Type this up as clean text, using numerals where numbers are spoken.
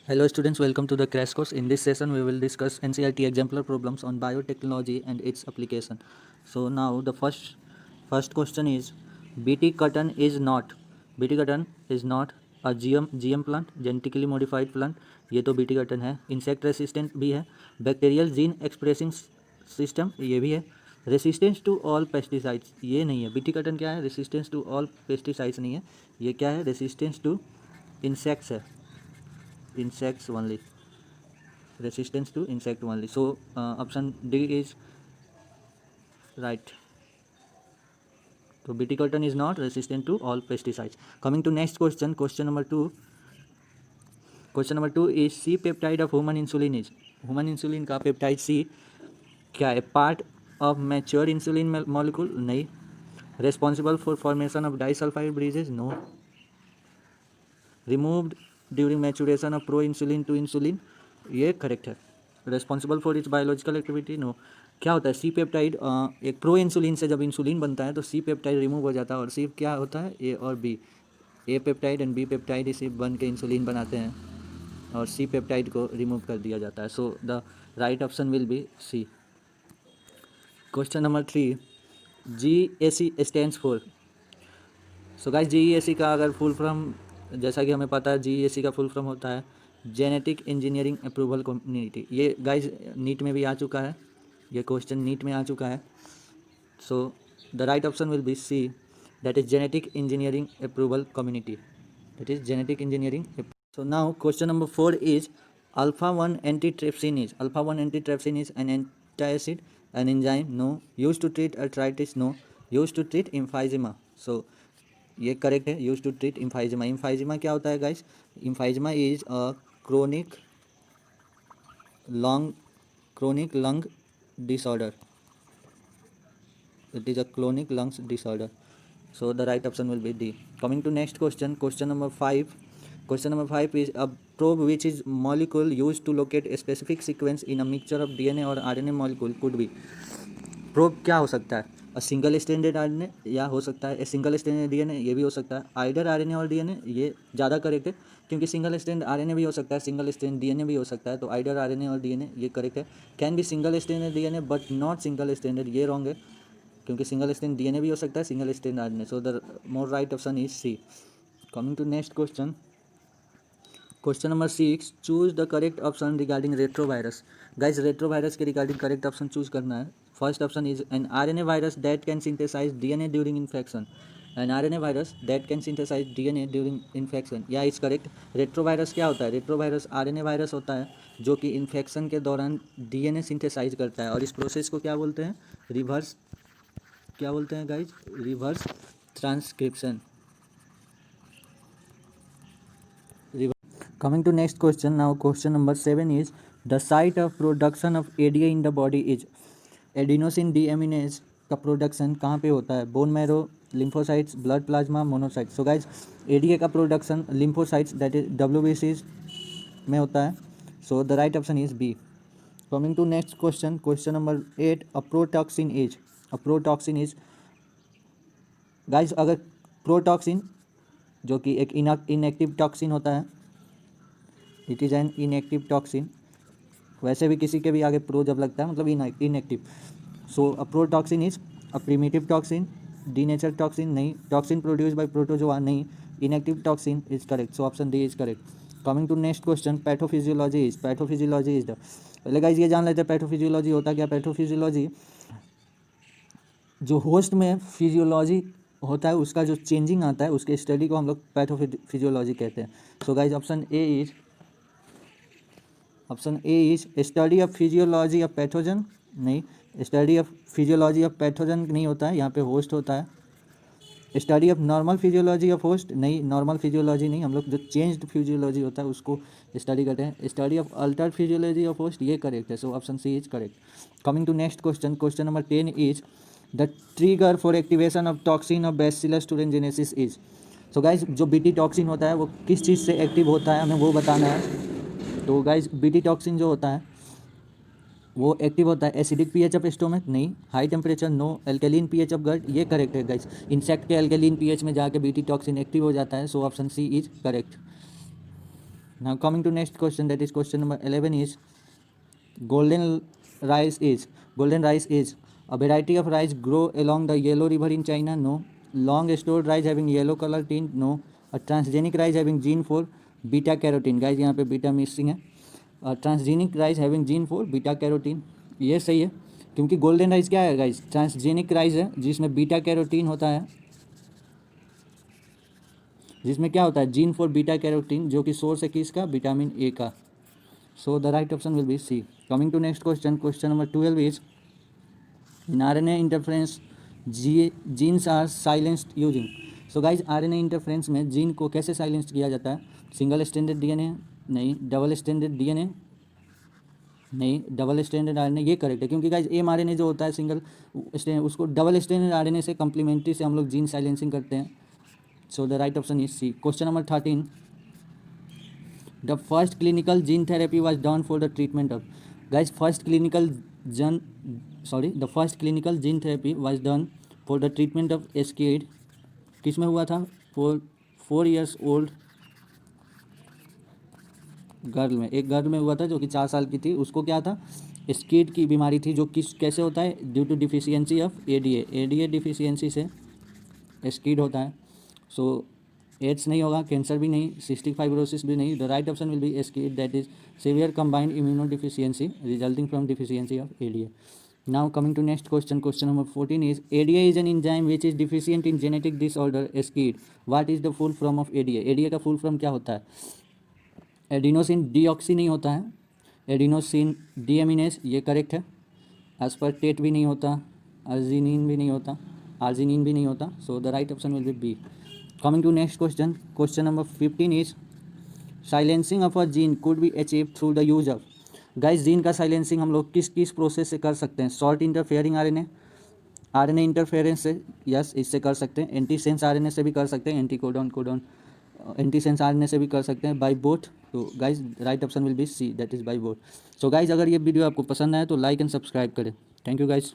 Hello students, welcome to the crash course. In this session we will discuss NCERT exemplar problems on biotechnology and its application. So now the first question is BT cotton is not a GM plant, genetically modified plant. ये तो BT cotton है. Insect resistant भी है. Bacterial gene expressing system ये भी है. Resistance to all pesticides ये नहीं है. BT cotton क्या है? Resistance to all pesticides नहीं है. ये क्या है? Resistance to insects है. Insects only, resistance to insect only. So option D is right. So BT cotton is not resistant to all pesticides. Coming to next question, question number 2 is C peptide of human insulin is, human insulin का peptide C क्या है? Part of mature insulin molecule नहीं. Responsible for formation of disulphide bridges no. Removed during maturation of proinsulin to insulin ये correct है. Responsible for its biological activity no. क्या होता है? C peptide एक proinsulin से जब insulin बनता है तो सी पेप्टाइड रिमूव हो जाता है और सिर्फ क्या होता है? ए और B, A peptide and B peptide इसे बन के इंसुलिन बनाते हैं और सी पेप्टाइड को रिमूव कर दिया जाता है. So the right option will be C. Question number 3 GAC stands for. So guys GEAC का अगर फुल फॉर्म जैसा कि हमें पता है GEAC का फुल फॉर्म होता है जेनेटिक इंजीनियरिंग अप्रूवल कम्युनिटी. ये गाइस नीट में भी आ चुका है, ये क्वेश्चन नीट में आ चुका है. So the right option will be C, that is genetic engineering approval community. That is genetic engineering. So now question number 4 is alpha 1 antitrypsin is, alpha 1 antitrypsin is an antacid an enzyme no. Use to treat arthritis no. Use to treat emphysema. So ये correct है. Use to treat emphysema. Emphysema क्या होता है guys? Emphysema is a chronic lung disorder. It is a chronic lungs disorder. So the right option will be D. Coming to next question, question number 5. Question number 5 is a probe which is molecule used to locate a specific sequence in a mixture of DNA or RNA molecule could be. Probe क्या हो सकता है? A single stranded RNA या हो सकता है a single stranded DNA, ये भी हो सकता है. आइडर आरएनए और डीएनए ये ज़्यादा करेक्ट है क्योंकि सिंगल स्ट्रैंड आरएनए भी हो सकता है, सिंगल स्ट्रैंड डीएनए भी हो सकता है. तो आइडर आरएनए और डीएनए ये करेक्ट है. Can be single stranded DNA but not single stranded, ये रॉन्ग है क्योंकि सिंगल स्ट्रैंड डीएनए भी हो सकता है, single strand RNA. So the more right option is C. Coming to next question, question number 6 choose the correct option regarding retrovirus. Guys retrovirus के regarding correct option choose करना है. First option is an RNA virus that can synthesise DNA during infection. An RNA virus that can synthesise DNA during infection या is correct. Retrovirus क्या होता है? Retrovirus RNA virus होता है जो कि इन्फेक्शन के दौरान डीएनए सिंथेसाइज करता है और इस प्रोसेस को क्या बोलते हैं? रिवर्स, क्या बोलते हैं guys? Reverse transcription. Coming to next question, now question number 7 is the site of production of ADA in the body is. Adenosine deaminase का प्रोडक्शन कहाँ पे होता है? Bone marrow, lymphocytes, blood plasma, monocytes. So guys ADA का production lymphocytes that is डब्ल्यूबीसीज में होता है. So the right option is B. Coming to next question, question number 8 a protoxin is. A protoxin is guys अगर protoxin जो कि एक inactive toxin होता है, it is an inactive toxin. वैसे भी किसी के भी आगे प्रो जब लगता है मतलब inactive. So a protoxin is a primitive toxin. Denature toxin नहीं. टॉक्सिन प्रोड्यूस बाय प्रोटोजोआ नहीं. Inactive toxin is correct. So option D is correct. Coming to next question, pathophysiology is. Pathophysiology is the, पहले guys ये जान लेते हैं pathophysiology होता क्या. Pathophysiology जो होस्ट में फिजियोलॉजी होता है उसका जो चेंजिंग आता है उसके स्टडी को हम लोग पैथोफिजियोलॉजी कहते हैं. So guys option A is study of physiology of pathogen नहीं. Study of physiology of pathogen नहीं होता है, यहाँ पे होस्ट होता है. Study of normal physiology of host नहीं, नॉर्मल फिजियोलॉजी नहीं, हम लोग जो चेंज्ड फिजियोलॉजी होता है उसको स्टडी करते हैं. Study of altered physiology of host ये करेक्ट है. So option C is correct. Coming to next question, question number 10 is the trigger for activation of toxin of bacillus thuringiensis is. So guys जो BT toxin होता है वो किस चीज़ से active होता है हमें वो बताना है. तो गाइज बीटी टॉक्सिन जो होता है वो एक्टिव होता है acidic pH of stomach no. High temperature no. Alkaline pH of gut ये करेक्ट है गाइज. इंसेक्ट के एल्केलिन पीएच में जाके बीटी टॉक्सिन एक्टिव हो जाता है. So option C is correct. Now coming to next question, that is question number 11 is golden rice is a variety of rice grow along the yellow river in China. No. Long stored rice having yellow color tint. No. A transgenic rice having gene for beta carotene. Guys यहाँ पे beta missing है. Transgenic rice having gene for beta carotene. ये सही है क्योंकि golden rice क्या है guys, transgenic rice है जिसमें बीटा कैरोटीन होता है, जिसमें क्या होता है जीन फॉर बीटा कैरोटीन, जो कि सोर्स है किसका, विटामिन ए का. So the right option will be C. Coming to next question, question number 12 is in RNA interference genes are silenced using. So guys RNA interference में gene को कैसे silenced किया जाता है, सिंगल स्टैंडर्ड डीएनए नहीं, double standard DNA नहीं, double standard RNA ये correct है क्योंकि गाइज एमआरएनए जो होता है सिंगल उसको डबल स्टैंडर्ड आरएनए से कम्प्लीमेंट्री से हम लोग जीन साइलेंसिंग करते हैं. So the right option is C. Question number 13, the first clinical gene therapy was done for the treatment of. Guys first clinical gene therapy was done for the treatment of SCID. किस में हुआ था, 4 years old girl में, एक girl में हुआ था जो कि 4 साल की थी. उसको क्या था, एस्केड की बीमारी थी, जो किस कैसे होता है, due to deficiency of ADA deficiency से एस्केड होता है. सो एड्स नहीं होगा, कैंसर भी नहीं, सिस्टिक फाइब्रोसिस भी नहीं. The right option will be SCID, that is severe combined immunodeficiency resulting from deficiency of ADA. Now coming to next question, question number 14 is ADA is an enzyme which is deficient in genetic disorder SCID. What is the full form of ADA? ADA का full form क्या होता है, adenosine deoxy नहीं होता है, adenosine डीएमिनेस ये correct है. Aspartate भी नहीं होता, अर्जिनिन भी नहीं होता, आर्जिनिन भी नहीं होता. So the right option will be B. Coming to next question, question number 15 is silencing of a gene could be achieve through the use of. Guys gene का साइलेंसिंग हम लोग किस किस प्रोसेस से कर सकते हैं, शॉर्ट इंटरफेयरिंग आरएनए इंटरफेरेंस से, यस इससे कर सकते हैं. एंटी सेंस आरएनए से भी कर सकते हैं, anti codon anti sense RNA से भी कर सकते हैं, बाय बोथ. तो guys right option will be C, that is by both. So guys अगर ये वीडियो आपको पसंद आए तो लाइक एंड सब्सक्राइब करें. Thank you guys.